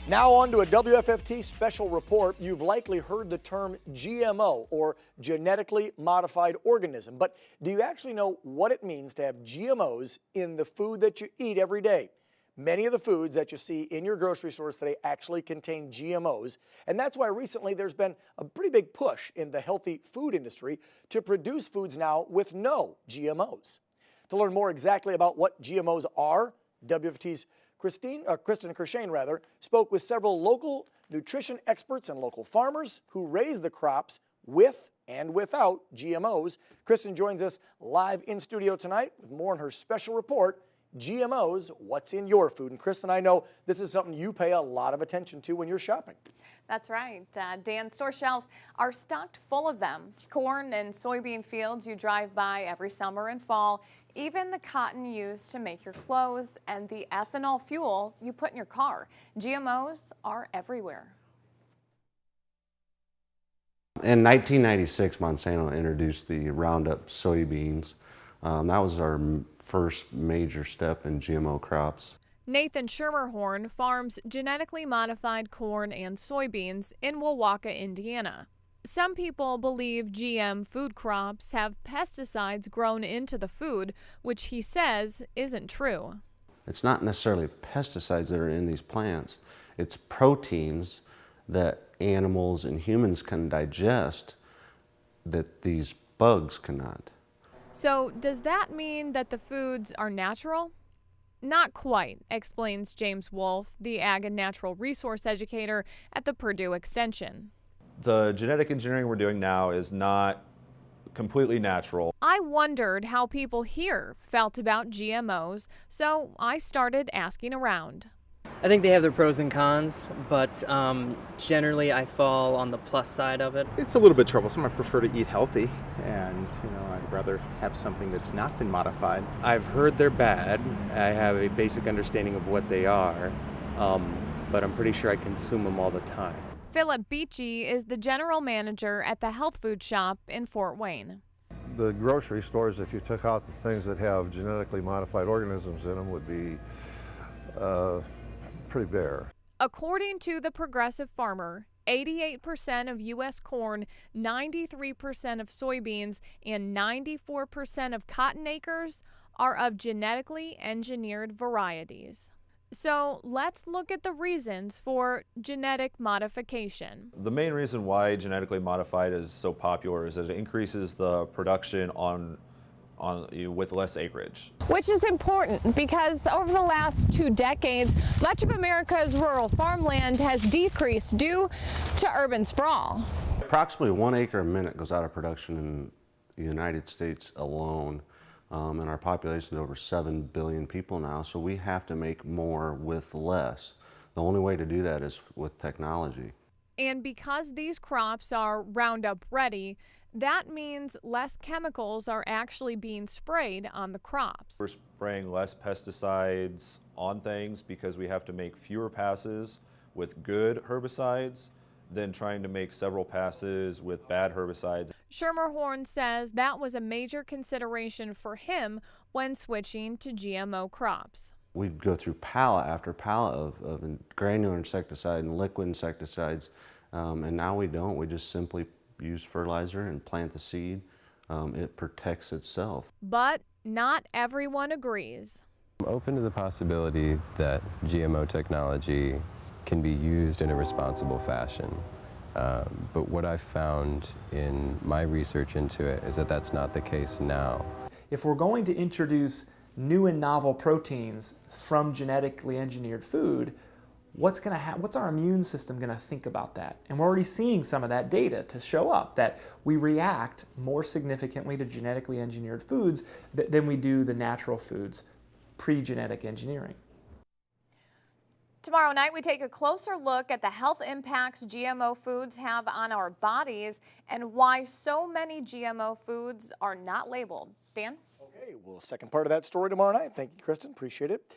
Now on to a WFFT special report. You've likely heard the term GMO, or genetically modified organism, but do you actually know what it means to have GMOs in the food that you eat every day? Many of the foods that you see in your grocery stores today actually contain GMOs, and that's why recently there's been a pretty big push in the healthy food industry to produce foods now with no GMOs. To learn more exactly about what GMOs are, WFT's Kristen Kershane spoke with several local nutrition experts and local farmers who raise the crops with and without GMOs. Kristen joins us live in studio tonight with more on her special report, GMOs, What's in Your Food? And Kristen, I know this is something you pay a lot of attention to when you're shopping. That's right. Dan, store shelves are stocked full of them. Corn and soybean fields you drive by every summer and fall, even the cotton used to make your clothes and the ethanol fuel you put in your car. GMOs are everywhere. In 1996, Monsanto introduced the Roundup soybeans. That was our first major step in GMO crops. Nathan Schermerhorn farms genetically modified corn and soybeans in Wauwaka, Indiana. Some people believe GM food crops have pesticides grown into the food, which he says isn't true. It's not necessarily pesticides that are in these plants. It's proteins that animals and humans can digest that these bugs cannot. So does that mean that the foods are natural? Not quite, explains James Wolf, the Ag and Natural Resource Educator at the Purdue Extension. The genetic engineering we're doing now is not completely natural. I wondered how people here felt about GMOs, so I started asking around. I think they have their pros and cons, but generally I fall on the plus side of it. It's a little bit troublesome. I prefer to eat healthy, and I'd rather have something that's not been modified. I've heard they're bad. I have a basic understanding of what they are, but I'm pretty sure I consume them all the time. Philip Beachy is the general manager at the health food shop in Fort Wayne. The grocery stores, if you took out the things that have genetically modified organisms in them, would be pretty bare. According to the Progressive Farmer, 88% of U.S. corn, 93% of soybeans, and 94% of cotton acres are of genetically engineered varieties. So let's look at the reasons for genetic modification. The main reason why genetically modified is so popular is that it increases the production with less acreage. Which is important because over the last 2 decades, much of America's rural farmland has decreased due to urban sprawl. Approximately 1 acre a minute goes out of production in the United States alone. And our population is over 7 billion people now, so we have to make more with less. The only way to do that is with technology. And because these crops are Roundup ready, that means less chemicals are actually being sprayed on the crops. We're spraying less pesticides on things because we have to make fewer passes with good herbicides than trying to make several passes with bad herbicides. Schermerhorn says that was a major consideration for him when switching to GMO crops. We'd go through pallet after pallet of granular insecticide and liquid insecticides, and now we don't. We just simply use fertilizer and plant the seed. It protects itself. But not everyone agrees. I'm open to the possibility that GMO technology can be used in a responsible fashion. But what I've found in my research into it is that that's not the case now. If we're going to introduce new and novel proteins from genetically engineered food, what's our immune system going to think about that? And we're already seeing some of that data to show up that we react more significantly to genetically engineered foods than we do the natural foods pre-genetic engineering. Tomorrow night, we take a closer look at the health impacts GMO foods have on our bodies and why so many GMO foods are not labeled. Dan? Okay, well, second part of that story tomorrow night. Thank you, Kristen. Appreciate it.